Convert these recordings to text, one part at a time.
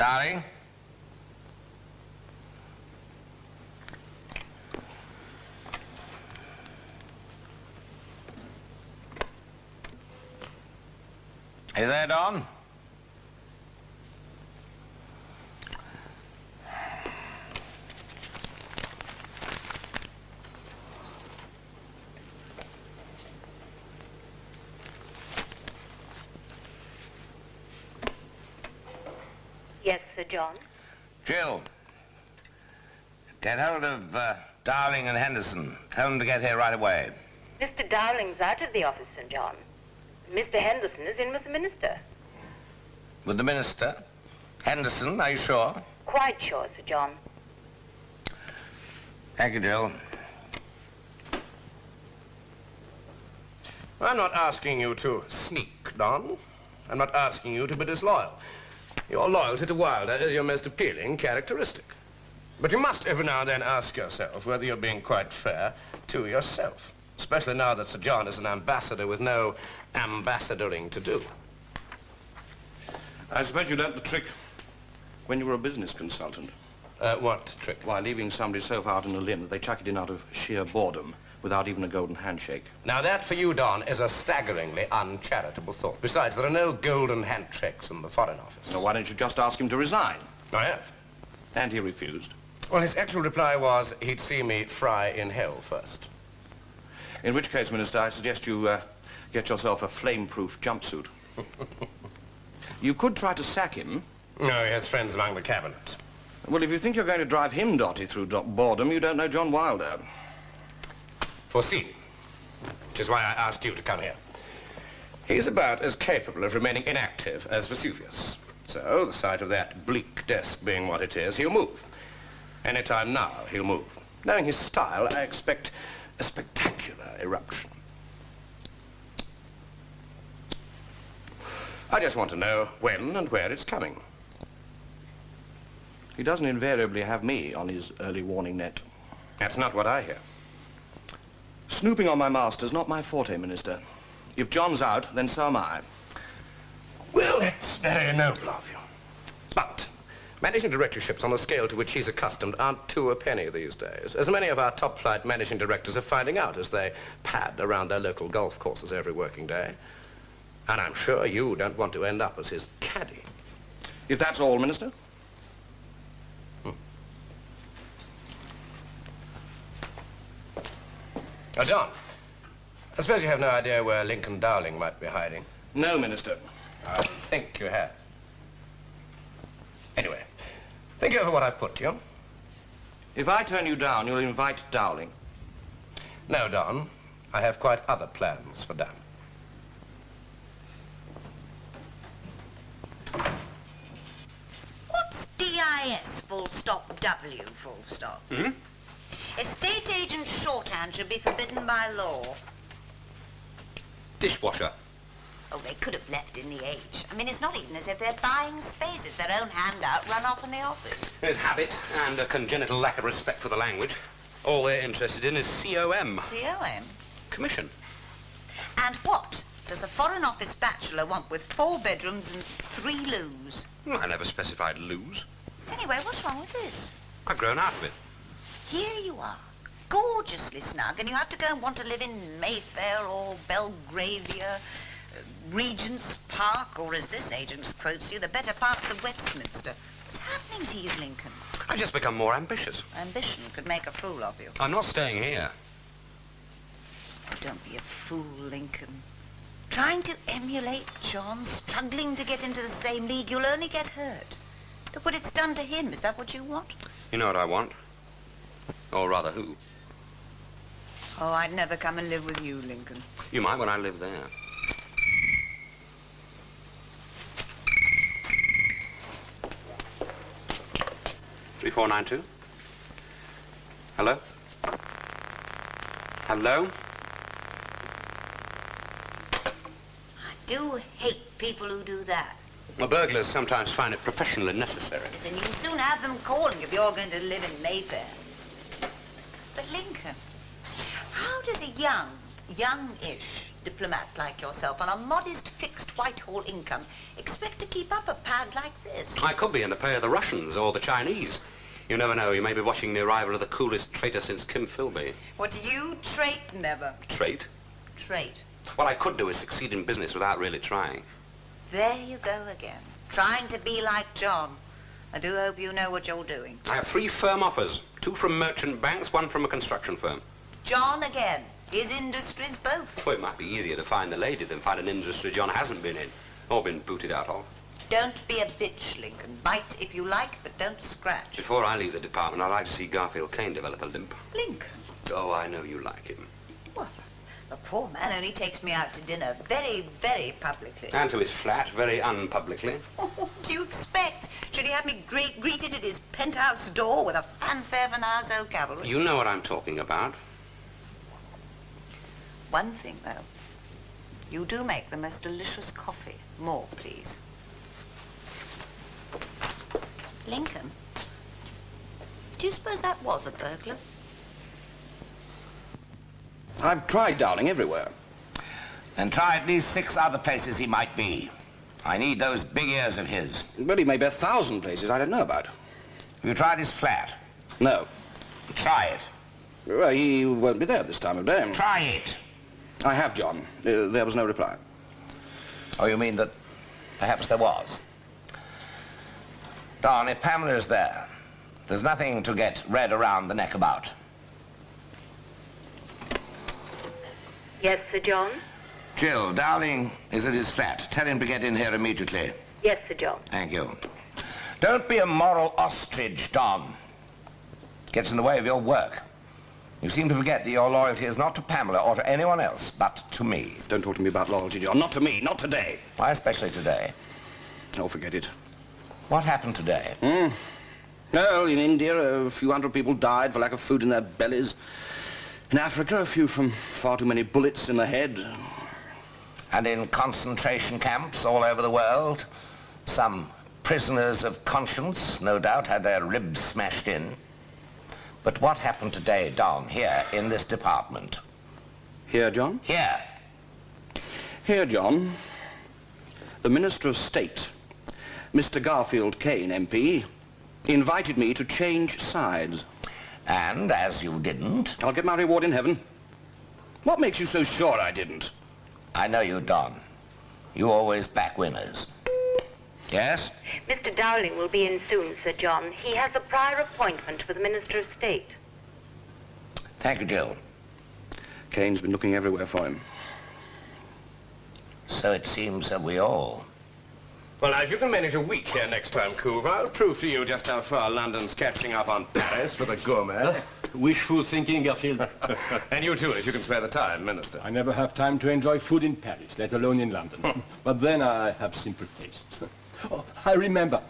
Darling? Are you there, Don? Yes, Sir John? Jill, get hold of Dowling and Henderson. Tell them to get here right away. Mr. Dowling's out of the office, Sir John. Mr. Henderson is in with the minister. With the minister? Henderson, are you sure? Quite sure, Sir John. Thank you, Jill. I'm not asking you to sneak, Don. I'm not asking you to be disloyal. Your loyalty to Wilder is your most appealing characteristic. But you must every now and then ask yourself whether you're being quite fair to yourself, especially now that Sir John is an ambassador with no ambassadoring to do. I suppose you learnt the trick when you were a business consultant. What trick? Why, leaving somebody so far out on a limb that they chuck it in out of sheer boredom without even a golden handshake. Now that, for you, Don, is a staggeringly uncharitable thought. Besides, there are no golden handshakes in the Foreign Office. So why don't you just ask him to resign? I have. And he refused. Well, his actual reply was he'd see me fry in hell first. In which case, Minister, I suggest you get yourself a flame-proof jumpsuit. You could try to sack him. No, he has friends among the cabinet. Well, if you think you're going to drive him dotty through boredom, you don't know John Wilder. Foreseen. Which is why I asked you to come here. He's about as capable of remaining inactive as Vesuvius. So, the sight of that bleak desk being what it is, he'll move. Any time now, he'll move. Knowing his style, I expect a spectacular eruption. I just want to know when and where it's coming. He doesn't invariably have me on his early warning net. That's not what I hear. Snooping on my master's not my forte, Minister. If John's out, then so am I. Well, that's very noble of you. But managing directorships on the scale to which he's accustomed aren't two a penny these days, as many of our top-flight managing directors are finding out as they pad around their local golf courses every working day. And I'm sure you don't want to end up as his caddy. If that's all, Minister? Now, John, I suppose you have no idea where Lincoln Dowling might be hiding. No, Minister. I think you have. Anyway, think over what I put to you. If I turn you down, you'll invite Dowling. No, Don. I have quite other plans for Dan. What's DIS full stop W full stop? Hmm? Estate agent shorthand should be forbidden by law. Dishwasher. Oh, they could have left in the age. I mean, it's not even as if they're buying space. It's their own handout run off in the office. There's habit and a congenital lack of respect for the language. All they're interested in is COM. COM? Commission. And what does a Foreign Office bachelor want with 4 bedrooms and 3 loos? I never specified lose. Anyway, what's wrong with this? I've grown out of it. Here you are, gorgeously snug, and you have to go and want to live in Mayfair or Belgravia, Regent's Park, or as this agent quotes you, the better parts of Westminster. What's happening to you, Lincoln? I've just become more ambitious. Ambition could make a fool of you. I'm not staying here. Oh, don't be a fool, Lincoln. Trying to emulate John, struggling to get into the same league, you'll only get hurt. Look what it's done to him. Is that what you want? You know what I want? Or rather, who? Oh, I'd never come and live with you, Lincoln. You might when I live there. Three, 492. Hello? Hello? I do hate people who do that. Well, burglars sometimes find it professionally necessary. Yes, and you soon have them calling if you're going to live in Mayfair. But Lincoln, how does a young, young-ish diplomat like yourself on a modest fixed Whitehall income expect to keep up a pad like this? I could be in the pay of the Russians or the Chinese. You never know. You may be watching the arrival of the coolest traitor since Kim Philby. What you trait never. Trait? Trait. What I could do is succeed in business without really trying. There you go again. Trying to be like John. I do hope you know what you're doing. I have 3 firm offers. 2 from merchant banks, 1 from a construction firm. John again. His industries both. Well, it might be easier to find the lady than find an industry John hasn't been in or been booted out of. Don't be a bitch, Lincoln. Bite if you like, but don't scratch. Before I leave the department, I'd like to see Garfield Kane develop a limp. Lincoln? Oh, I know you like him. Well, the poor man only takes me out to dinner very, very publicly. And to his flat, very unpublicly. What do you expect? Should he have me greeted at his penthouse door with a fanfare for Narsel cavalry? You know what I'm talking about. One thing, though. You do make the most delicious coffee. More, please. Lincoln, do you suppose that was a burglar? I've tried Dowling everywhere. Then try at least 6 other places he might be. I need those big ears of his. But he may be 1,000 places I don't know about. Have you tried his flat? No. Try it. Well, he won't be there this time of day. Try it. I have, John. There was no reply. Oh, you mean that perhaps there was? Don, if Pamela's there, there's nothing to get red around the neck about. Yes, Sir John? Jill, Dowling is at his flat. Tell him to get in here immediately. Yes, Sir John. Thank you. Don't be a moral ostrich, Don. Gets in the way of your work. You seem to forget that your loyalty is not to Pamela or to anyone else, but to me. Don't talk to me about loyalty, John. Not to me, not today. Why especially today? Oh, forget it. What happened today? Well, in India, a few hundred people died for lack of food in their bellies. In Africa, a few from far too many bullets in the head. And in concentration camps all over the world, some prisoners of conscience, no doubt, had their ribs smashed in. But what happened today, Don, here in this department? Here, John? Here. Here, John. The Minister of State, Mr. Garfield Kane, MP, invited me to change sides. And as you didn't? I'll get my reward in heaven. What makes you so sure I didn't? I know you, Don. You always back winners. Yes? Mr. Dowling will be in soon, Sir John. He has a prior appointment with the Minister of State. Thank you, Jill. Kane's been looking everywhere for him. So it seems that we all. Well, now, if you can manage a week here next time, Couve, I'll prove to you just how far London's catching up on Paris for the gourmet. Wishful thinking, Garfield. And you too, if you can spare the time, Minister. I never have time to enjoy food in Paris, let alone in London. But then I have simple tastes. Oh, I remember.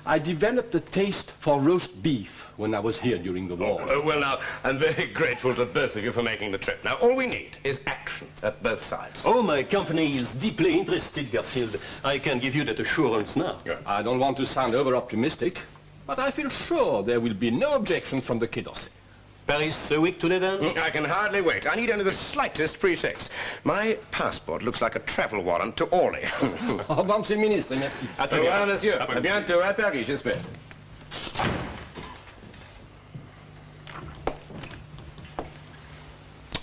I developed a taste for roast beef when I was here during the war. Well, now, I'm very grateful to both of you for making the trip. Now, all we need is action at both sides. Oh, my company is deeply interested, Garfield. I can give you that assurance now. Good. I don't want to sound over-optimistic, but I feel sure there will be no objection from the Quai d'Orsay. Paris a week today, then? I can hardly wait. I need only the slightest pretext. My passport looks like a travel warrant to Orly. Au revoir, Monsieur le Ministre, merci. Au revoir, monsieur. À bientôt à Paris, j'espère.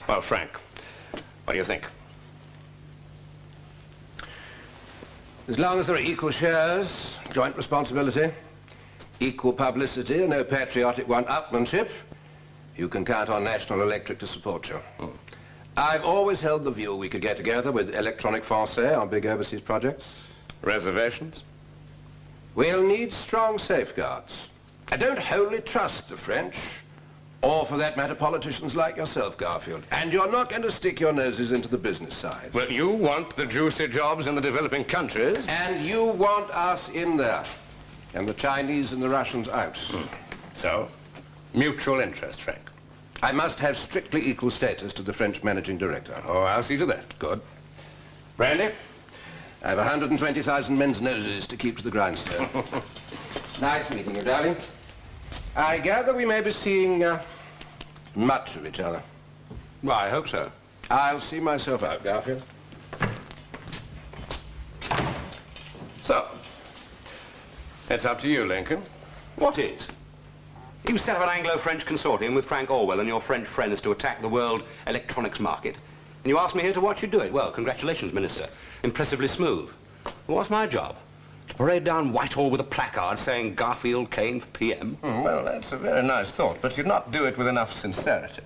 Well, Frank, what do you think? As long as there are equal shares, joint responsibility, equal publicity, and no patriotic one-upmanship, you can count on National Electric to support you. I've always held the view we could get together with Electronic Français on big overseas projects. Reservations? We'll need strong safeguards. I don't wholly trust the French, or for that matter, politicians like yourself, Garfield. And you're not going to stick your noses into the business side. Well, you want the juicy jobs in the developing countries. And you want us in there, and the Chinese and the Russians out. So, mutual interest, Frank. I must have strictly equal status to the French managing director. Oh, I'll see to that. Good. Brandy? I've 120,000 men's noses to keep to the grindstone. Nice meeting you, darling. I gather we may be seeing much of each other. Well, I hope so. I'll see myself out, Garfield. So, it's up to you, Lincoln. What is? You set up an Anglo-French consortium with Frank Orwell and your French friends to attack the world electronics market. And you asked me here to watch you do it. Well, congratulations, Minister. Impressively smooth. What's my job? To parade down Whitehall with a placard saying Garfield Kane for PM? Well, that's a very nice thought, but you'd not do it with enough sincerity.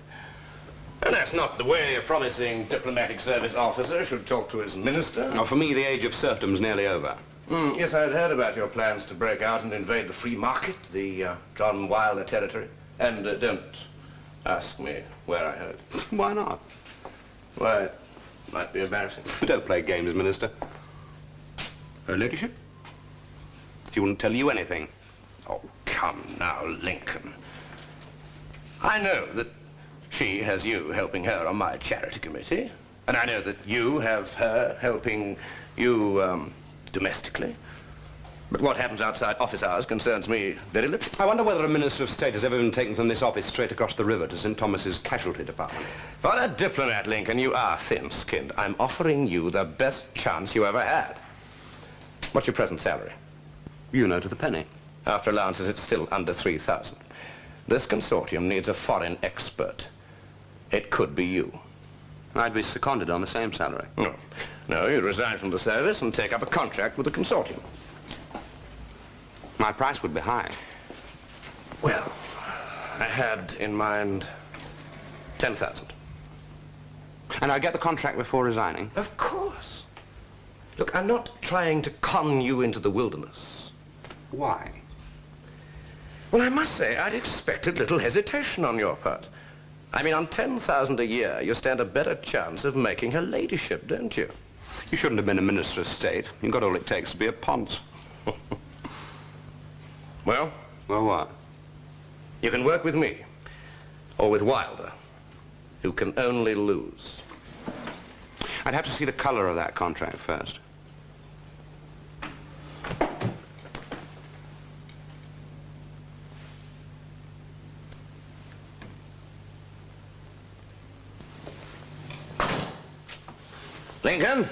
And that's not the way a promising diplomatic service officer should talk to his minister. Oh, for me, the age of serfdom's nearly over. Yes, I'd heard about your plans to break out and invade the free market, the John Wilder territory. And don't ask me where I heard. Why not? Why, it might be embarrassing. Don't play games, Minister. Her ladyship? She wouldn't tell you anything. Oh, come now, Lincoln. I know that she has you helping her on my charity committee, and I know that you have her helping you, domestically. But what happens outside office hours concerns me very little. I wonder whether a Minister of State has ever been taken from this office straight across the river to St. Thomas's Casualty Department. For a diplomat, Lincoln, you are thin-skinned. I'm offering you the best chance you ever had. What's your present salary? You know to the penny. After allowances, it's still under 3,000. This consortium needs a foreign expert. It could be you. I'd be seconded on the same salary. No. No, you'd resign from the service and take up a contract with the consortium. My price would be high. Well, I had in mind 10,000. And I'd get the contract before resigning? Of course. Look, I'm not trying to con you into the wilderness. Why? Well, I must say, I'd expected little hesitation on your part. I mean, on 10,000 a year, you stand a better chance of making her ladyship, don't you? You shouldn't have been a Minister of State. You've got all it takes to be a ponce. Well? Well, what? You can work with me, or with Wilder, who can only lose. I'd have to see the color of that contract first. Lincoln,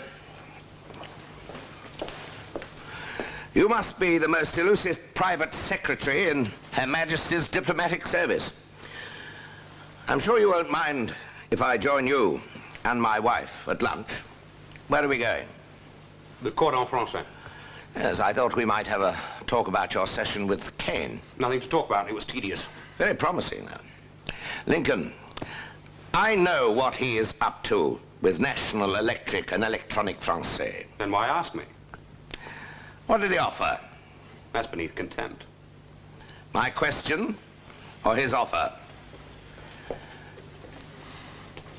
you must be the most elusive private secretary in Her Majesty's diplomatic service. I'm sure you won't mind if I join you and my wife at lunch. Where are we going? The Cordon Français. Yes, I thought we might have a talk about your session with Kane. Nothing to talk about. It was tedious. Very promising, though. Lincoln, I know what he is up to with National Electric and Electronic Français. Then why ask me? What did he offer? That's beneath contempt. My question or his offer?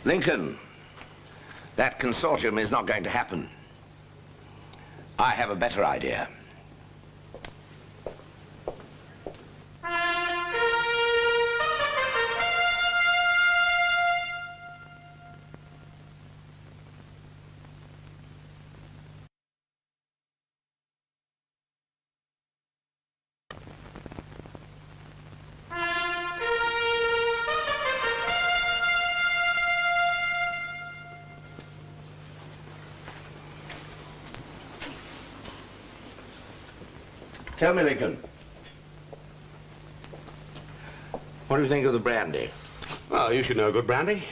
Lincoln, that consortium is not going to happen. I have a better idea. Tell me, Lincoln. What do you think of the brandy? Well, you should know good brandy.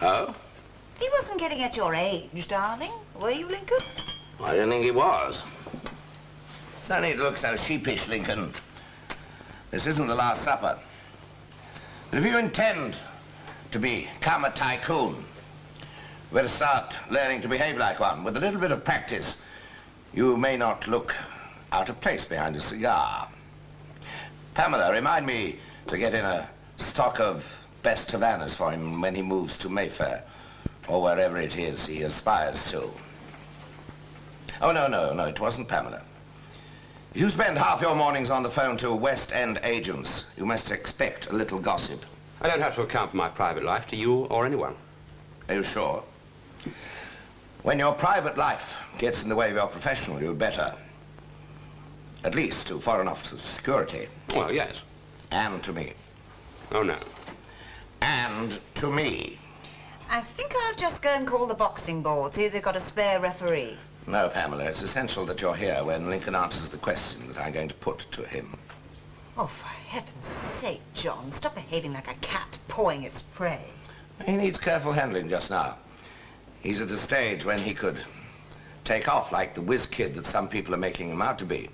Oh? He wasn't getting at your age, darling. Were you, Lincoln? I didn't think he was. It's no need to look so sheepish, Lincoln. This isn't the Last Supper. But if you intend to become a tycoon, you better start learning to behave like one. With a little bit of practice, you may not look out of place behind a cigar. Pamela, remind me to get in a stock of best Havanas for him when he moves to Mayfair, or wherever it is he aspires to. Oh, no, it wasn't Pamela. If you spend half your mornings on the phone to West End agents, you must expect a little gossip. I don't have to account for my private life to you or anyone. Are you sure? When your private life gets in the way of your professional, you'd better. At least to Foreign Office of Security. Well, yes. And to me. Oh, no. And to me. I think I'll just go and call the boxing board, see if they've got a spare referee. No, Pamela, it's essential that you're here when Lincoln answers the question that I'm going to put to him. Oh, for heaven's sake, John, stop behaving like a cat pawing its prey. He needs careful handling just now. He's at a stage when he could take off like the whiz kid that some people are making him out to be.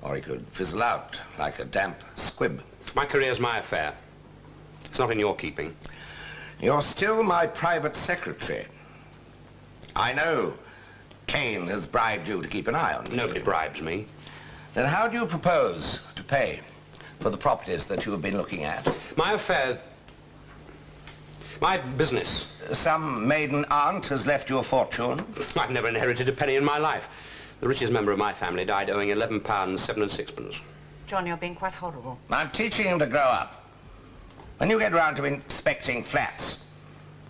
Or he could fizzle out like a damp squib. My career's my affair. It's not in your keeping. You're still my private secretary. I know Kane has bribed you to keep an eye on me. Nobody bribes me. Then how do you propose to pay for the properties that you have been looking at? My affair... my business. Some maiden aunt has left you a fortune? I've never inherited a penny in my life. The richest member of my family died owing £11 7 and sixpence. John, you're being quite horrible. I'm teaching him to grow up. When you get round to inspecting flats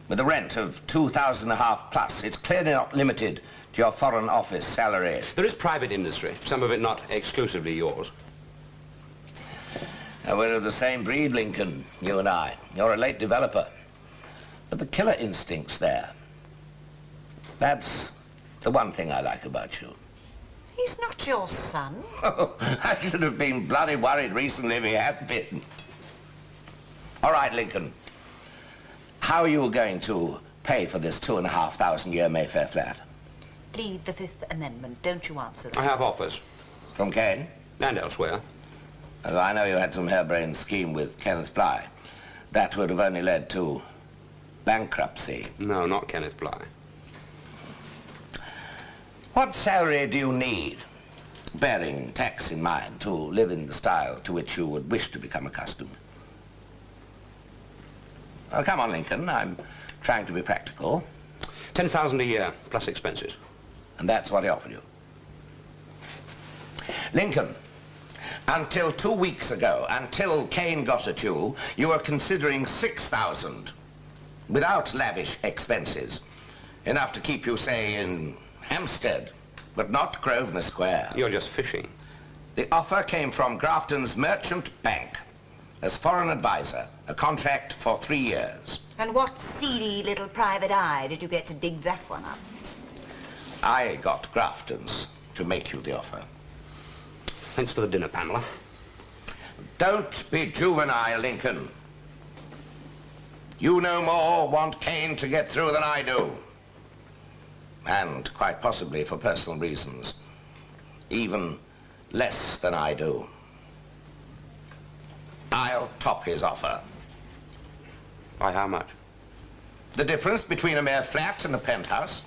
with a rent of £2,500 plus, it's clearly not limited to your Foreign Office salary. There is private industry, some of it not exclusively yours. Now, we're of the same breed, Lincoln, you and I. You're a late developer. But the killer instinct's there. That's the one thing I like about you. He's not your son. Oh, I should have been bloody worried recently if he had been. All right, Lincoln. How are you going to pay for this 2,500-year Mayfair flat? Plead the Fifth Amendment. Don't you answer them. I have offers. From Kane? And elsewhere. As I know you had some harebrained scheme with Kenneth Bligh. That would have only led to bankruptcy. No, not Kenneth Bligh. What salary do you need, bearing tax in mind, to live in the style to which you would wish to become accustomed? Oh, come on, Lincoln. I'm trying to be practical. 10,000 a year, plus expenses. And that's what he offered you. Lincoln, until 2 weeks ago, until Kane got at you, you were considering 6,000 without lavish expenses. Enough to keep you, say, in Hampstead, but not Grosvenor Square. You're just fishing. The offer came from Grafton's Merchant Bank as foreign advisor, a contract for 3 years. And what seedy little private eye did you get to dig that one up? I got Grafton's to make you the offer. Thanks for the dinner, Pamela. Don't be juvenile, Lincoln. You no more want Kane to get through than I do. And quite possibly for personal reasons, even less than I do. I'll top his offer. By how much? The difference between a mere flat and a penthouse.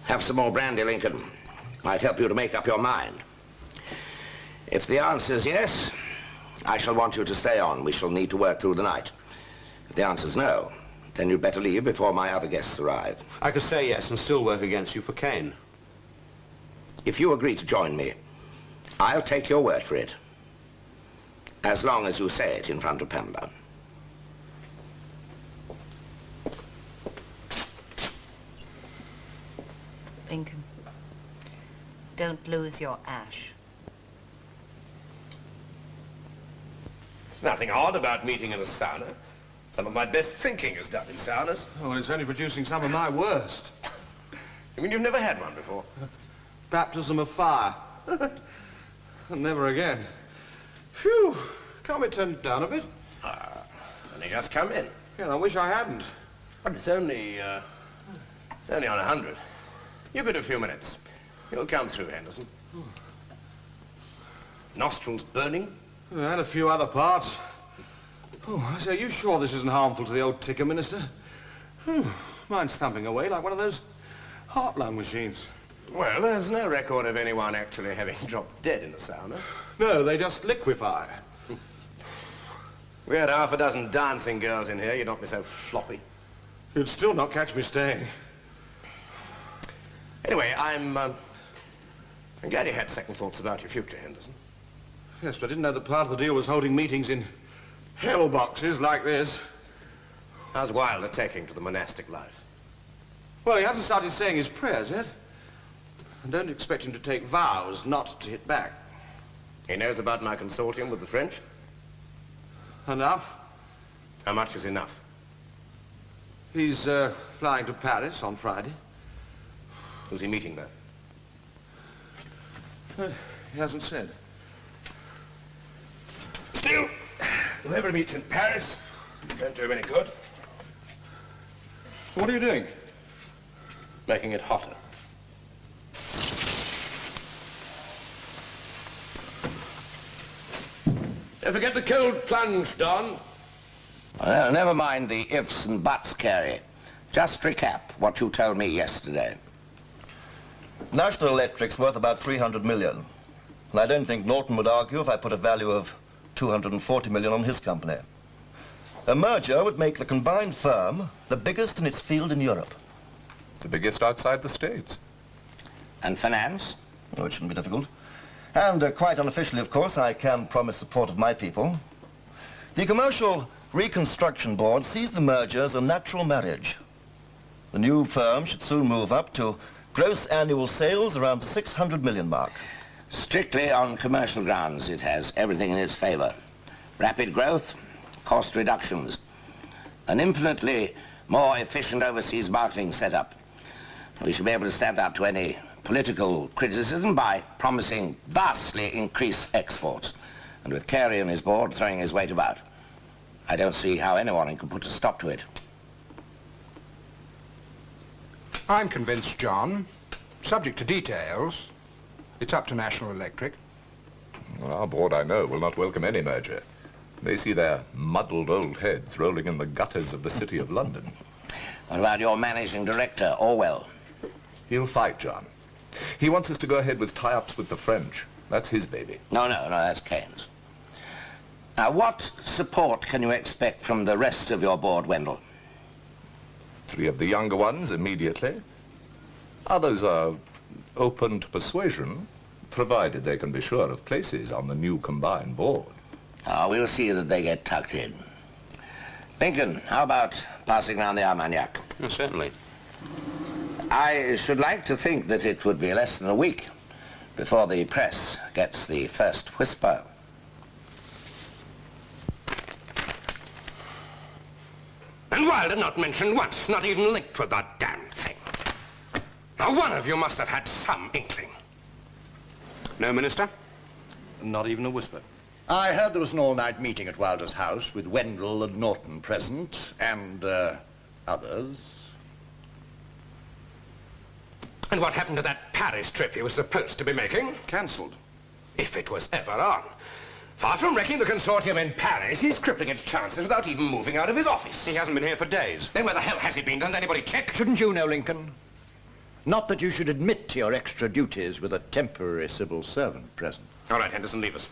Have some more brandy, Lincoln. Might help you to make up your mind. If the answer's yes, I shall want you to stay on. We shall need to work through the night. If the answer's no, then you'd better leave before my other guests arrive. I could say yes and still work against you for Kane. If you agree to join me, I'll take your word for it. As long as you say it in front of Pamela. Lincoln, don't lose your ash. There's nothing odd about meeting in a sauna. Some of my best thinking is done in saunas. Oh, well, it's only producing some of my worst. You mean you've never had one before? Baptism of fire. Never again. Phew. Can't we turn it down a bit? Only just come in. Yeah, I wish I hadn't. But it's only on 100. You've got a few minutes. You'll come through, Henderson. Nostrils burning? And a few other parts. Oh, I say, are you sure this isn't harmful to the old ticker, Minister? Mine's thumping away like one of those heart-lung machines. Well, there's no record of anyone actually having dropped dead in the sauna. No, they just liquefy. We had half a dozen dancing girls in here. You'd not be so floppy. You'd still not catch me staying. Anyway, I'm glad you had second thoughts about your future, Henderson. Yes, but I didn't know that part of the deal was holding meetings in hell boxes like this. How's Wilder taking to the monastic life? Well, he hasn't started saying his prayers yet. And don't expect him to take vows not to hit back. He knows about my consortium with the French? Enough. How much is enough? He's flying to Paris on Friday. Who's he meeting there? He hasn't said. Still, whoever meets in Paris won't do him any good. What are you doing? Making it hotter. Don't forget the cold plunge, Don. Well, never mind the ifs and buts, Carey. Just recap what you told me yesterday. National Electric's worth about 300 million. And I don't think Norton would argue if I put a value of 240 million on his company. A merger would make the combined firm the biggest in its field in Europe. The biggest outside the States. And finance? Oh, it shouldn't be difficult. And quite unofficially, of course, I can promise support of my people. The Commercial Reconstruction Board sees the merger as a natural marriage. The new firm should soon move up to gross annual sales around the 600 million mark. Strictly on commercial grounds, it has everything in its favor. Rapid growth, cost reductions, an infinitely more efficient overseas marketing setup. We should be able to stand up to any political criticism by promising vastly increased exports, and with Carey and his board throwing his weight about. I don't see how anyone can put a stop to it. I'm convinced, John. Subject to details, it's up to National Electric. Well, our board, I know, will not welcome any merger. They see their muddled old heads rolling in the gutters of the City of London. What about your managing director, Orwell? He'll fight, John. He wants us to go ahead with tie-ups with the French. That's his baby. No, that's Kane's. Now, what support can you expect from the rest of your board, Wendell? 3 of the younger ones immediately. Others are open to persuasion, provided they can be sure of places on the new combined board. We'll see that they get tucked in. Lincoln, how about passing round the Armagnac? Oh, certainly. I should like to think that it would be less than a week before the press gets the first whisper. And Wilder not mentioned once, not even linked with that damn thing. Now, one of you must have had some inkling. No, Minister? Not even a whisper. I heard there was an all-night meeting at Wilder's house with Wendell and Norton present, and others. And what happened to that Paris trip he was supposed to be making? Cancelled. If it was ever on. Far from wrecking the consortium in Paris, he's crippling its chances without even moving out of his office. He hasn't been here for days. Then where the hell has he been? Doesn't anybody check? Shouldn't you know, Lincoln? Not that you should admit to your extra duties with a temporary civil servant present. All right, Henderson, leave us.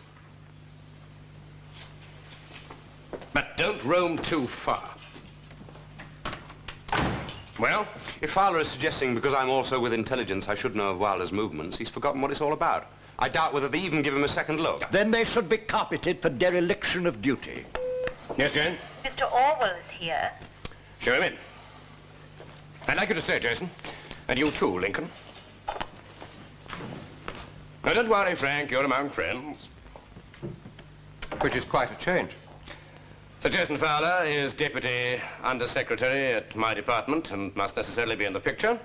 But don't roam too far. Well? If Fowler is suggesting because I'm also with intelligence I should know of Wilder's movements, he's forgotten what it's all about. I doubt whether they even give him a second look. Then they should be carpeted for dereliction of duty. Yes, Jane? Mr. Orwell is here. Show him in. I'd like you to stay, Jason. And you too, Lincoln. Now, don't worry, Frank, you're among friends. Which is quite a change. Sir Jason Fowler is Deputy Under-Secretary at my department and must necessarily be in the picture.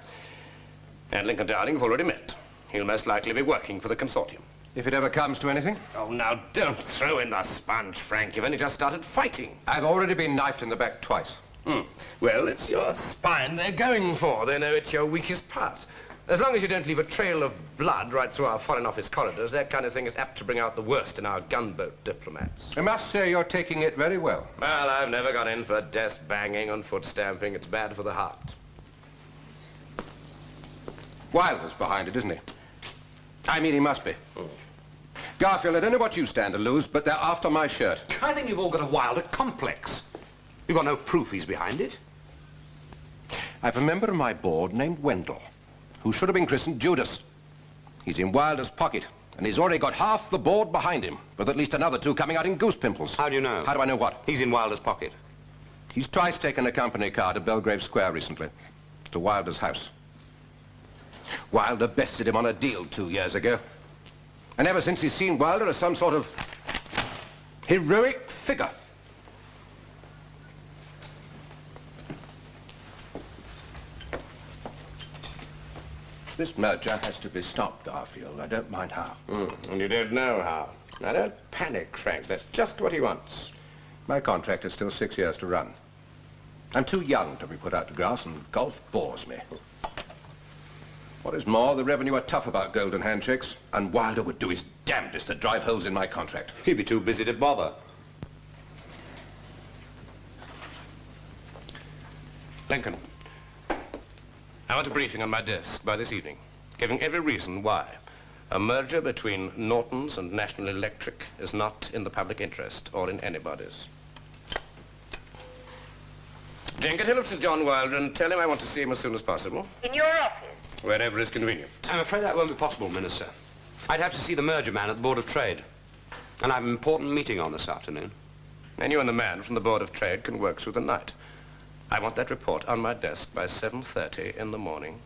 And Lincoln Dowling you've already met. He'll most likely be working for the consortium. If it ever comes to anything? Oh, now, don't throw in the sponge, Frank. You've only just started fighting. I've already been knifed in the back twice. Well, it's your spine they're going for. They know it's your weakest part. As long as you don't leave a trail of blood right through our Foreign Office corridors, that kind of thing is apt to bring out the worst in our gunboat diplomats. I must say you're taking it very well. Well, I've never gone in for desk banging and foot stamping. It's bad for the heart. Wilder's behind it, isn't he? I mean, he must be. Garfield, I don't know what you stand to lose, but they're after my shirt. I think you've all got a Wilder complex. You've got no proof he's behind it. I've a member of my board named Wendell, who should have been christened Judas. He's in Wilder's pocket, and he's already got half the board behind him, with at least another 2 coming out in goose pimples. How do you know? How do I know what? He's in Wilder's pocket. He's twice taken a company car to Belgrave Square recently, to Wilder's house. Wilder bested him on a deal 2 years ago. And ever since he's seen Wilder as some sort of heroic figure. This merger has to be stopped, Garfield. I don't mind how. And you don't know how. Now, don't panic, Frank. That's just what he wants. My contract is still 6 years to run. I'm too young to be put out to grass, and golf bores me. What is more, the revenue are tough about golden handshakes, and Wilder would do his damnedest to drive holes in my contract. He'd be too busy to bother. Lincoln, I want a briefing on my desk by this evening, giving every reason why a merger between Norton's and National Electric is not in the public interest or in anybody's. Jane, get help to John Wilder and tell him I want to see him as soon as possible. In your office? Wherever is convenient. I'm afraid that won't be possible, Minister. I'd have to see the merger man at the Board of Trade. And I have an important meeting on this afternoon. And you and the man from the Board of Trade can work through the night. I want that report on my desk by 7:30 in the morning.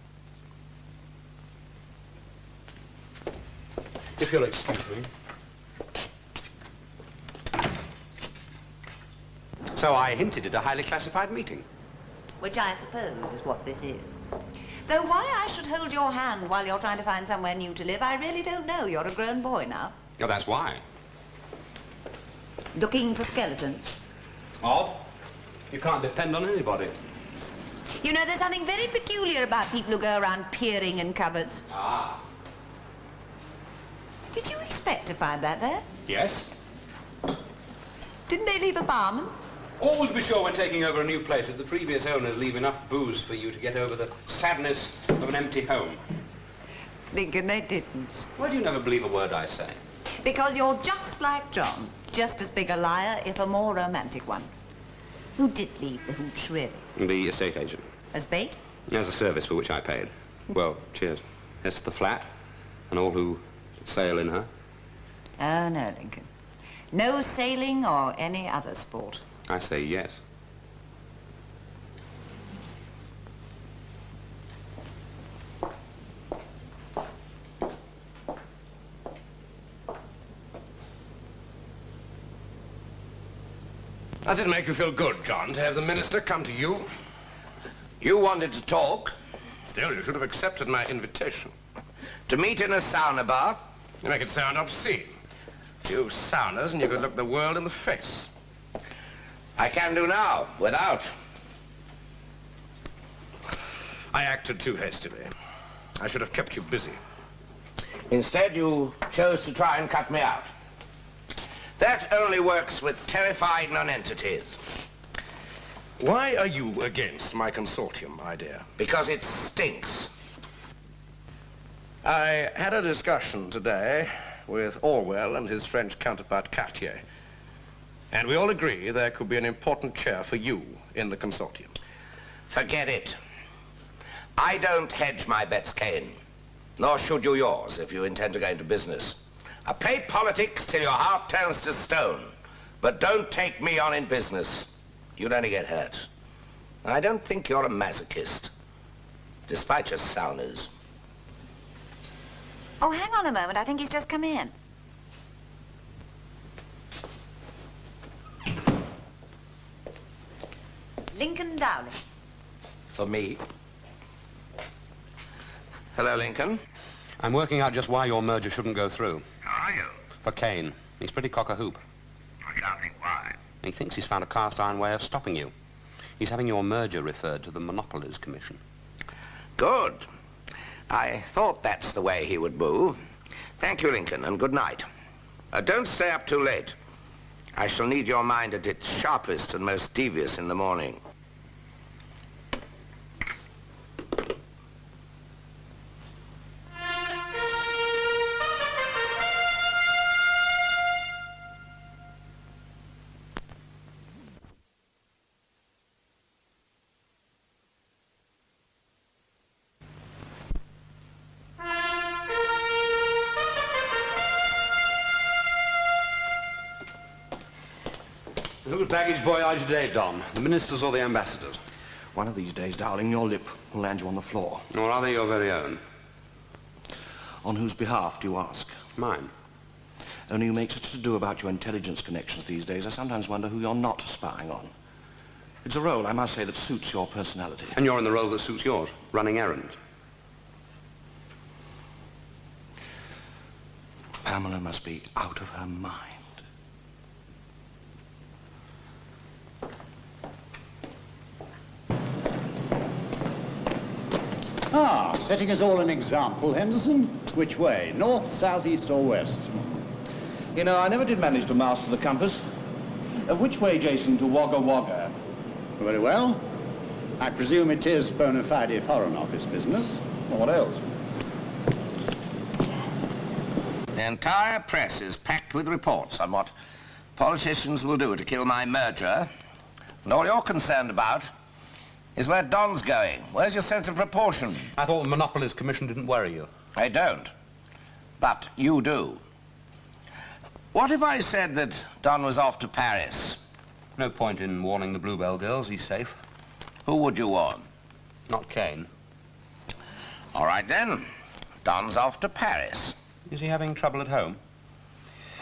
If you'll excuse me. So I hinted at a highly classified meeting. Which I suppose is what this is. Though why I should hold your hand while you're trying to find somewhere new to live, I really don't know. You're a grown boy now. Oh, that's why. Looking for skeletons. Odd. You can't depend on anybody. You know, there's something very peculiar about people who go around peering in cupboards. Ah. Did you expect to find that there? Yes. Didn't they leave a barman? Always be sure when taking over a new place that the previous owners leave enough booze for you to get over the sadness of an empty home. Thinking they didn't. Why do you never believe a word I say? Because you're just like John. Just as big a liar, if a more romantic one. Who did leave the hooch, really? The estate agent. As bait? As a service for which I paid. Well, cheers. That's the flat and all who sail in her. Oh, no, Lincoln. No sailing or any other sport. I say yes. Does it make you feel good, John, to have the minister come to you? You wanted to talk. Still, you should have accepted my invitation. To meet in a sauna bar? You make it sound obscene. Few saunas and you could look the world in the face. I can do now, without. I acted too hastily. I should have kept you busy. Instead, you chose to try and cut me out. That only works with terrified nonentities. Why are you against my consortium idea? Because it stinks. I had a discussion today with Orwell and his French counterpart Cartier. And we all agree there could be an important chair for you in the consortium. Forget it. I don't hedge my bets, Kane. Nor should you yours if you intend to go into business. I play politics till your heart turns to stone. But don't take me on in business. You'd only get hurt. I don't think you're a masochist, despite your saunas. Oh, hang on a moment. I think he's just come in. Lincoln Dowling. For me? Hello, Lincoln. I'm working out just why your merger shouldn't go through. How are you? For Kane. He's pretty cock-a-hoop. I can't think why. He thinks he's found a cast-iron way of stopping you. He's having your merger referred to the Monopolies Commission. Good. I thought that's the way he would move. Thank you, Lincoln, and good night. Don't stay up too late. I shall need your mind at its sharpest and most devious in the morning. Whose baggage voyage today, Don? The ministers or the ambassadors? One of these days, Dowling, your lip will land you on the floor. Or are they your very own? On whose behalf do you ask? Mine. Only you make such a to-do about your intelligence connections these days, I sometimes wonder who you're not spying on. It's a role, I must say, that suits your personality. And you're in the role that suits yours, running errands. Pamela must be out of her mind. Ah, setting us all an example, Henderson. Which way? North, south, east, or west? You know, I never did manage to master the compass. Which way, Jayston, to Wagga Wagga? Very well. I presume it is bona fide Foreign Office business. Well, what else? The entire press is packed with reports on what politicians will do to kill my merger. And all you're concerned about is where Don's going. Where's your sense of proportion? I thought the Monopolies Commission didn't worry you. I don't. But you do. What if I said that Don was off to Paris? No point in warning the Bluebell girls. He's safe. Who would you warn? Not Kane. All right, then. Don's off to Paris. Is he having trouble at home?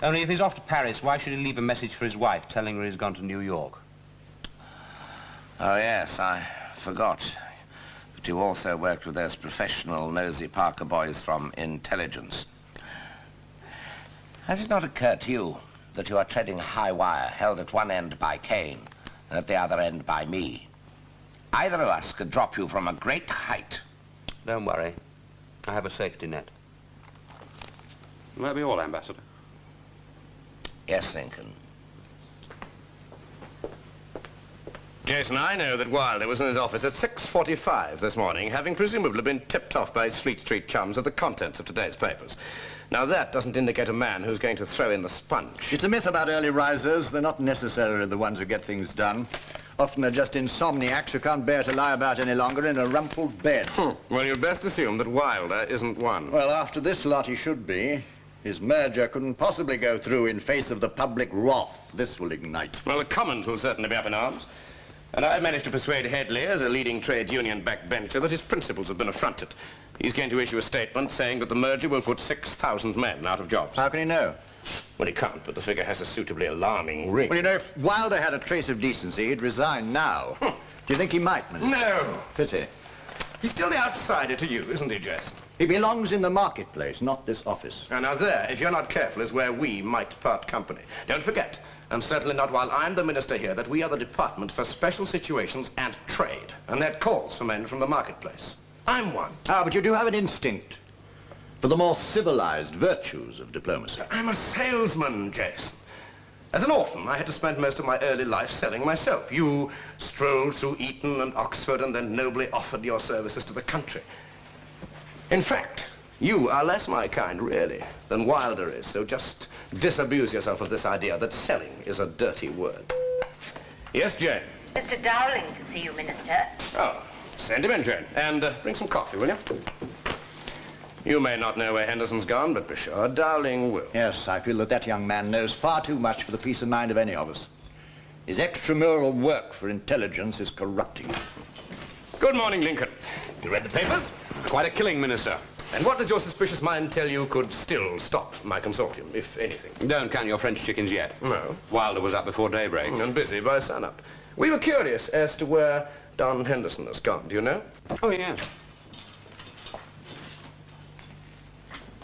Only if he's off to Paris, why should he leave a message for his wife telling her he's gone to New York? Oh, yes, I forgot. But you also worked with those professional nosy Parker boys from intelligence. Has it not occurred to you that you are treading a high wire, held at one end by Kane and at the other end by me? Either of us could drop you from a great height. Don't worry. I have a safety net. Will that be all, Ambassador? Yes, Lincoln. Jason, I know that Wilder was in his office at 6:45 this morning, having presumably been tipped off by his Fleet Street chums of the contents of today's papers. Now, that doesn't indicate a man who's going to throw in the sponge. It's a myth about early risers. They're not necessarily the ones who get things done. Often they're just insomniacs who can't bear to lie about any longer in a rumpled bed. Well, you'd best assume that Wilder isn't one. Well, after this lot, he should be. His merger couldn't possibly go through in face of the public wrath this will ignite. Well, the Commons will certainly be up in arms. And I've managed to persuade Headley, as a leading trades union backbencher, that his principles have been affronted. He's going to issue a statement saying that the merger will put 6,000 men out of jobs. How can he know? Well, he can't, but the figure has a suitably alarming ring. Well, you know, if Wilder had a trace of decency, he'd resign now. Do you think he might, Minister? No. Pity. He's still the outsider to you, isn't he, Jayston? He belongs in the marketplace, not this office. Now there, if you're not careful, is where we might part company. Don't forget, and certainly not while I'm the minister here, that we are the Department for Special Situations and Trade, and that calls for men from the marketplace. I'm one. Ah, but you do have an instinct for the more civilized virtues of diplomacy. I'm a salesman, Jason. As an orphan, I had to spend most of my early life selling myself. You strolled through Eton and Oxford and then nobly offered your services to the country. In fact, you are less my kind, really, than Wilder is, so just disabuse yourself of this idea that selling is a dirty word. Yes, Jane? Mr. Dowling to see you, Minister. Oh, send him in, Jane. And bring some coffee, will you? You may not know where Henderson's gone, but be sure Dowling will. Yes, I feel that that young man knows far too much for the peace of mind of any of us. His extramural work for intelligence is corrupting him. Good morning, Lincoln. You read the papers? Quite a killing, Minister. And what does your suspicious mind tell you could still stop my consortium, if anything? Don't count your French chickens yet. No. Wilder was up before daybreak. And busy by sunup. We were curious as to where Don Henderson has gone. Do you know? Oh, yes.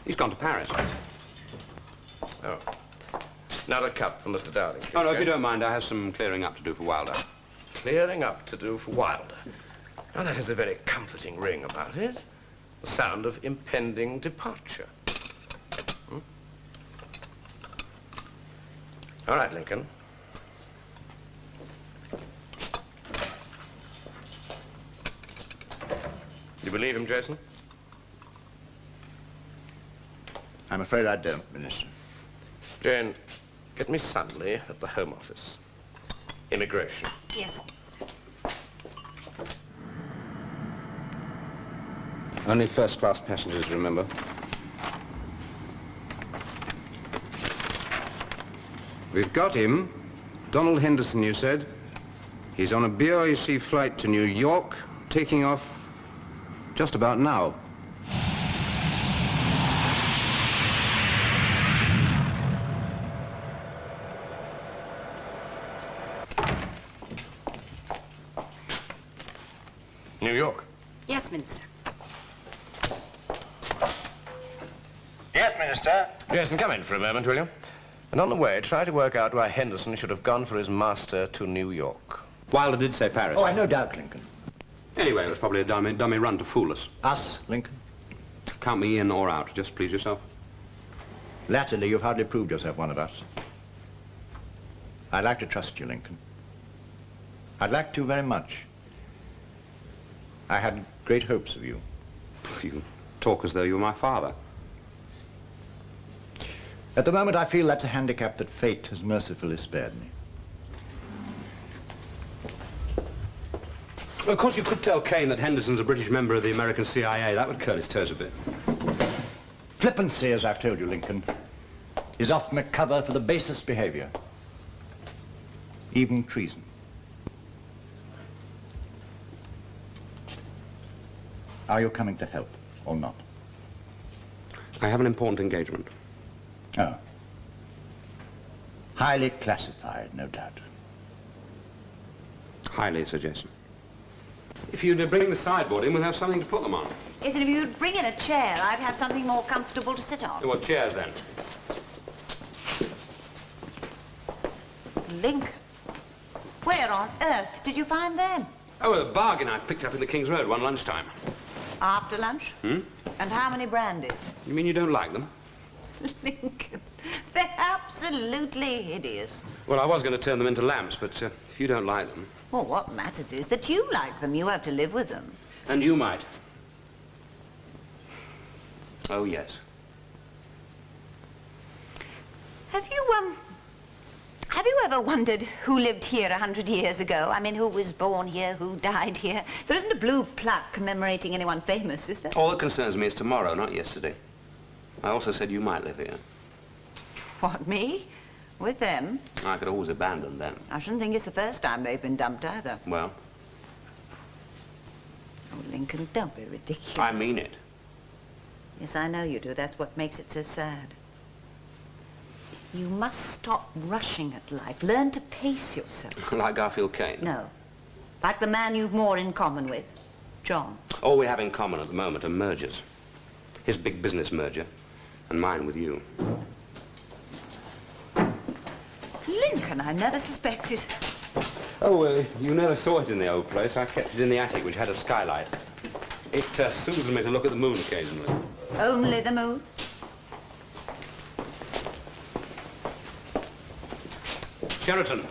He's gone to Paris. Oh. Now a cup for Mr. Dowling. Oh, no, if you don't mind, I have some clearing up to do for Wilder. Clearing up to do for Wilder. Now, that has a very comforting ring about it. The sound of impending departure. All right, Lincoln. You believe him, Jason? I'm afraid I don't, Minister. Jane, get me Sunday at the Home Office. Immigration. Yes, Minister. Only first-class passengers, remember. We've got him. Donald Henderson, you said. He's on a BOAC flight to New York, taking off just about now. New York. Yes, Minister. Yes, Minister. Jayston, come in for a moment, will you? And on the way, try to work out why Henderson should have gone for his master to New York. Wilder did say Paris. Oh, I no doubt, Lincoln. Anyway, it was probably a dummy run to fool us. Us, Lincoln? Count me in or out. Just please yourself. Latterly, you've hardly proved yourself one of us. I'd like to trust you, Lincoln. I'd like to very much. I had great hopes of you. You talk as though you were my father. At the moment, I feel that's a handicap that fate has mercifully spared me. Well, of course, you could tell Kane that Henderson's a British member of the American CIA. That would curl his toes a bit. Flippancy, as I've told you, Lincoln, is often a cover for the basest behavior. Even treason. Are you coming to help or not? I have an important engagement. Oh. Highly classified, no doubt. Highly, Sir Jayston. If you'd bring the sideboard in, we'll have something to put them on. Yes, and if you'd bring in a chair, I'd have something more comfortable to sit on. What chairs, then? Lincoln, where on earth did you find them? Oh, a bargain I picked up in the King's Road one lunchtime. After lunch? Hmm? And how many brandies? You mean you don't like them? Lincoln, they're absolutely hideous. Well, I was going to turn them into lamps, but if you don't like them... Well, what matters is that you like them. You have to live with them. And you might. Oh, yes. Have you ever wondered who lived here 100 years ago? I mean, who was born here, who died here? There isn't a blue plaque commemorating anyone famous, is there? All that concerns me is tomorrow, not yesterday. I also said you might live here. What, me? With them? I could always abandon them. I shouldn't think it's the first time they've been dumped either. Well? Oh, Lincoln, don't be ridiculous. I mean it. Yes, I know you do. That's what makes it so sad. You must stop rushing at life. Learn to pace yourself. Like Garfield Kane? No. Like the man you've more in common with, John. All we have in common at the moment are mergers. His big business merger, and mine with you. Lincoln, I never suspected. Oh, you never saw it in the old place. I kept it in the attic, which had a skylight. It soothes me to look at the moon occasionally. Only the moon? Sheraton.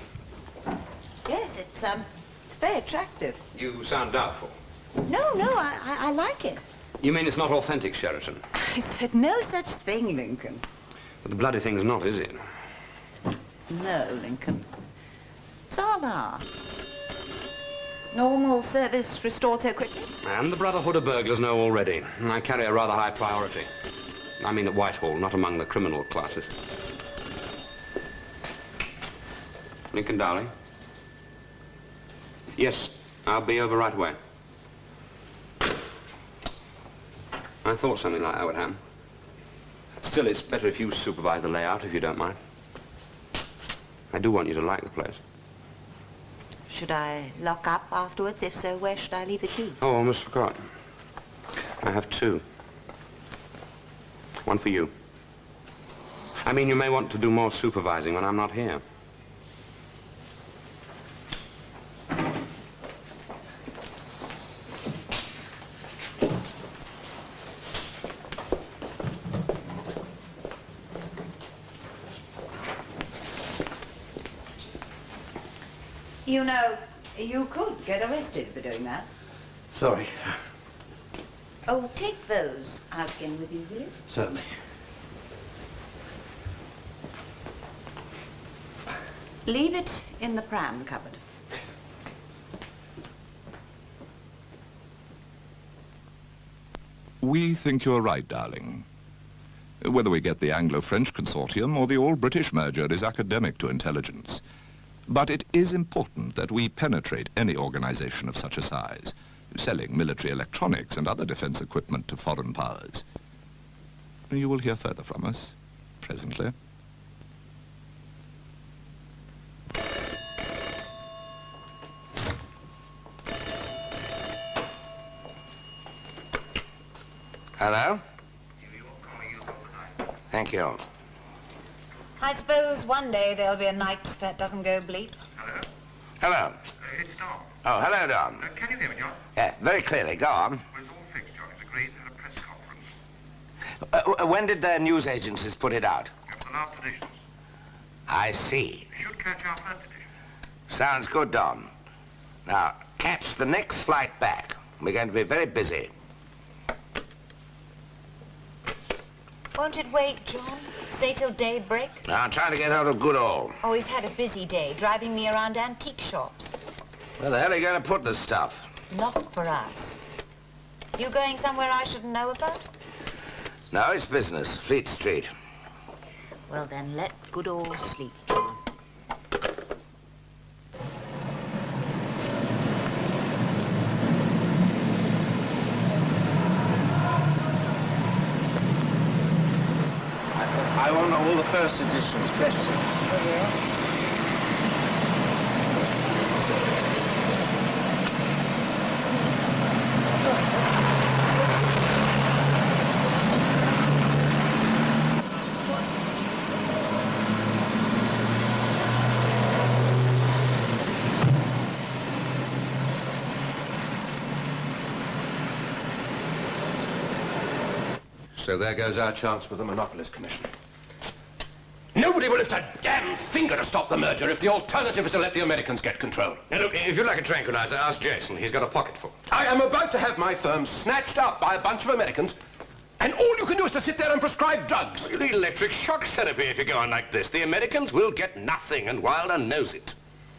Yes, it's very attractive. You sound doubtful. No, I like it. You mean it's not authentic Sheraton? I said no such thing, Lincoln. But the bloody thing's not, is it? No, Lincoln. It's all art. Normal service restored so quickly? And the Brotherhood of Burglars know already. I carry a rather high priority. I mean at Whitehall, not among the criminal classes. Lincoln, darling? Yes, I'll be over right away. I thought something like that would happen. Still, it's better if you supervise the layout, if you don't mind. I do want you to like the place. Should I lock up afterwards? If so, where should I leave the key? Oh, almost forgot. I have two. One for you. I mean, you may want to do more supervising when I'm not here. You know, you could get arrested for doing that. Sorry. Oh, take those out again with you, will you? Certainly. Leave it in the pram cupboard. We think you're right, darling. Whether we get the Anglo-French consortium or the all-British merger is academic to intelligence. But it is important that we penetrate any organization of such a size, selling military electronics and other defense equipment to foreign powers. You will hear further from us presently. Hello? Thank you. I suppose one day there'll be a night that doesn't go bleep. Hello? Hello. It's Don. Oh, hello, Don. Can you hear me, John? Yeah, very clearly. Go on. Well, it's all fixed, John. It's agreed at a press conference. When did their news agencies put it out? For the last editions. I see. You should catch our first edition. Sounds good, Don. Now, catch the next flight back. We're going to be very busy. Won't it wait, John? Stay till daybreak? Now, I'm trying to get hold of Goodall. Oh, he's had a busy day, driving me around antique shops. Where the hell are you going to put this stuff? Not for us. You going somewhere I shouldn't know about? No, it's business. Fleet Street. Well, then let Goodall sleep, John. I want all the first editions, bless you. There they are. So there goes our chance with the Monopolies Commission. Nobody will lift a damn finger to stop the merger if the alternative is to let the Americans get control. Now, look, if you'd like a tranquilizer, ask Jayston. He's got a pocketful. I am about to have my firm snatched up by a bunch of Americans, and all you can do is to sit there and prescribe drugs. You need electric shock therapy if you go on like this. The Americans will get nothing, and Wilder knows it.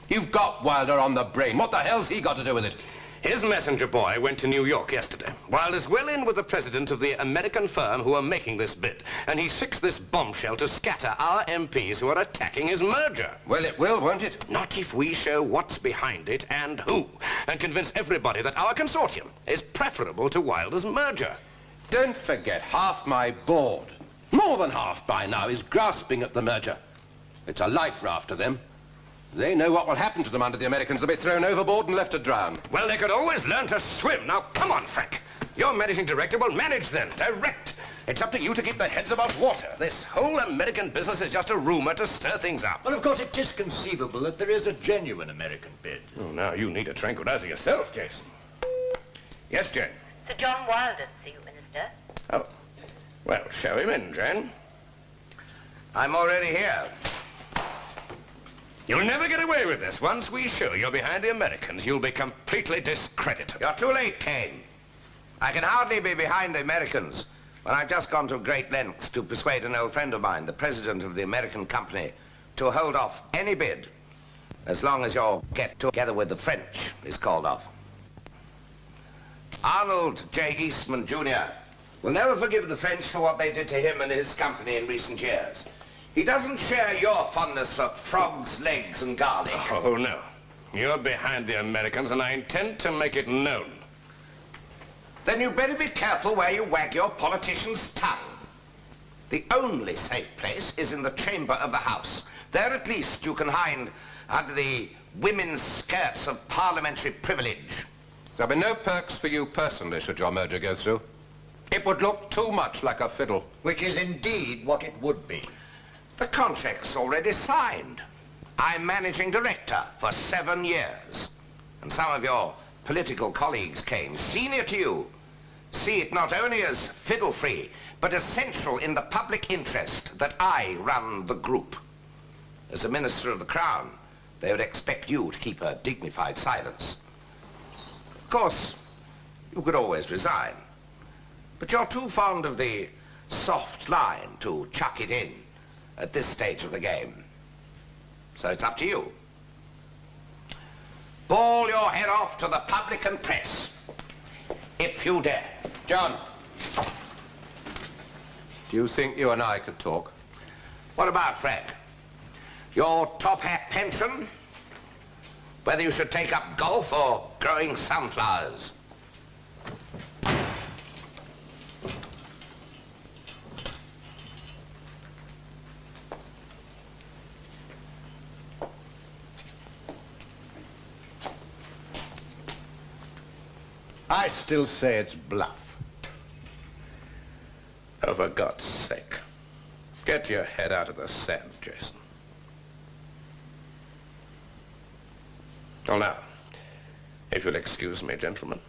You've got Wilder on the brain. What the hell's he got to do with it? His messenger boy went to New York yesterday. Wilder's well in with the president of the American firm who are making this bid, and he's fixed this bombshell to scatter our MPs who are attacking his merger. Well, it will, won't it? Not if we show what's behind it and who, and convince everybody that our consortium is preferable to Wilder's merger. Don't forget, half my board, more than half by now, is grasping at the merger. It's a life raft to them. They know what will happen to them under the Americans. They'll be thrown overboard and left to drown. Well, they could always learn to swim. Now, come on, Frank. Your managing director will manage them, direct. It's up to you to keep their heads above water. This whole American business is just a rumor to stir things up. Well, of course, it is conceivable that there is a genuine American bid. Oh, now you need a tranquilizer yourself, Jayston. Yes, Jane? Sir John Wilder to see you, Minister. Oh. Well, show him in, Jane. I'm already here. You'll never get away with this. Once we show you're behind the Americans, you'll be completely discredited. You're too late, Kane. I can hardly be behind the Americans when I've just gone to great lengths to persuade an old friend of mine, the president of the American company, to hold off any bid as long as your get together with the French is called off. Arnold J. Eastman, Jr. will never forgive the French for what they did to him and his company in recent years. He doesn't share your fondness for frogs' legs and garlic. Oh, no. You're behind the Americans, and I intend to make it known. Then you better be careful where you wag your politician's tongue. The only safe place is in the chamber of the House. There at least you can hide under the women's skirts of parliamentary privilege. There'll be no perks for you personally should your merger go through. It would look too much like a fiddle. Which is indeed what it would be. The contract's already signed. I'm managing director for 7 years. And some of your political colleagues came, senior to you, see it not only as fiddle-free, but essential in the public interest that I run the group. As a minister of the Crown, they would expect you to keep a dignified silence. Of course, you could always resign. But you're too fond of the soft line to chuck it in at this stage of the game. So it's up to you. Bawl your head off to the public and press, if you dare. John, do you think you and I could talk? What about Frank? Your top hat pension? Whether you should take up golf or growing sunflowers? I still say it's bluff. for God's sake. Get your head out of the sand, Jayston. Well, now, if you'll excuse me, gentlemen.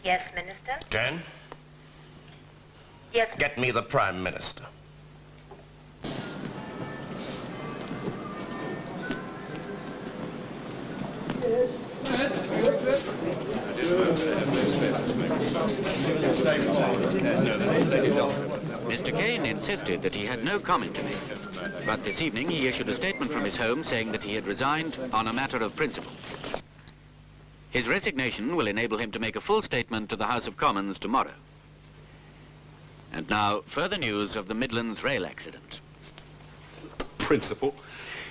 Yes, Minister? Jen? Yes. Get me the Prime Minister. Mr. Kane insisted that he had no comment to make, but this evening he issued a statement from his home saying that he had resigned on a matter of principle. His resignation will enable him to make a full statement to the House of Commons tomorrow. And now, further news of the Midlands rail accident. Principle?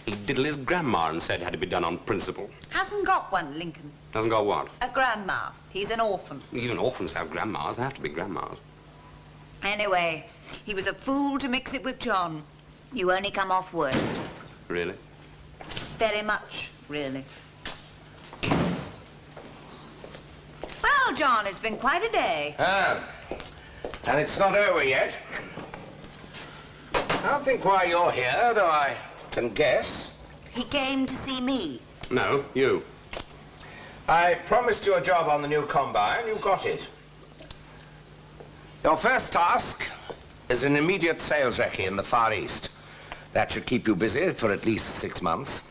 He diddled his grandma and said it had to be done on principle. Hasn't got one, Lincoln. Doesn't got what? A grandma. He's an orphan. Even orphans have grandmas. They have to be grandmas. Anyway, he was a fool to mix it with John. You only come off worst. Really? Very much, really. Well, John, it's been quite a day. And it's not over yet. I don't think why you're here, though I can guess. He came to see me. No, you. I promised you a job on the new combine. You got it. Your first task is an immediate sales recce in the Far East. That should keep you busy for at least 6 months.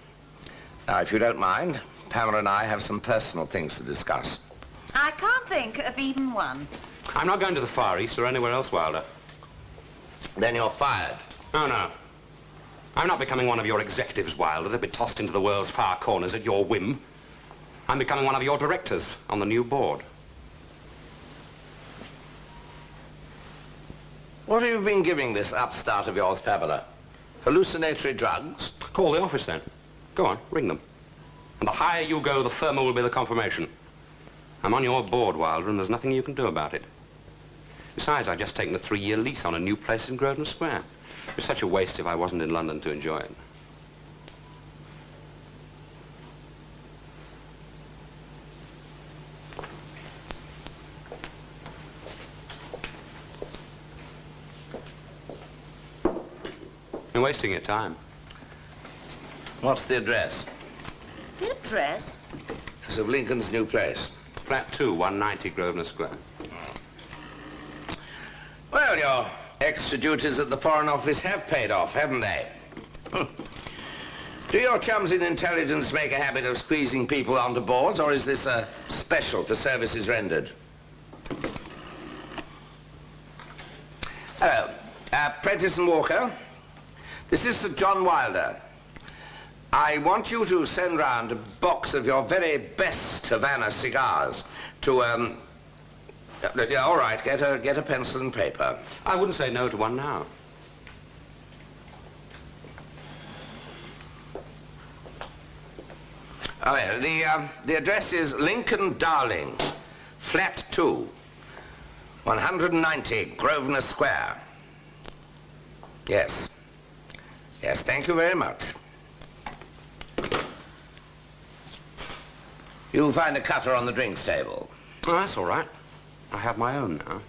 Now, if you don't mind, Pamela and I have some personal things to discuss. I can't think of even one. I'm not going to the Far East or anywhere else, Wilder. Then you're fired. Oh, no. I'm not becoming one of your executives, Wilder, to be tossed into the world's far corners at your whim. I'm becoming one of your directors on the new board. What have you been giving this upstart of yours, Pamela? Hallucinatory drugs? Call the office, then. Go on, ring them. And the higher you go, the firmer will be the confirmation. I'm on your board, Wilder, and there's nothing you can do about it. Besides, I've just taken a 3-year lease on a new place in Grosvenor Square. It was such a waste if I wasn't in London to enjoy it. You're wasting your time. What's the address? The address? It's of Lincoln's new place. Flat 2, 190 Grosvenor Square. Well, your extra duties at the Foreign Office have paid off, haven't they? Do your chums in intelligence make a habit of squeezing people onto boards, or is this a special for services rendered? Hello. Prentice and Walker. This is Sir John Wilder. I want you to send round a box of your very best Havana cigars to, yeah, all right, get a pencil and paper. I wouldn't say no to one now. Oh, yeah, the address is Lincoln Dowling, flat 2, 190 Grosvenor Square. Yes. Yes, thank you very much. You'll find a cutter on the drinks table. Oh, that's all right. I have my own now.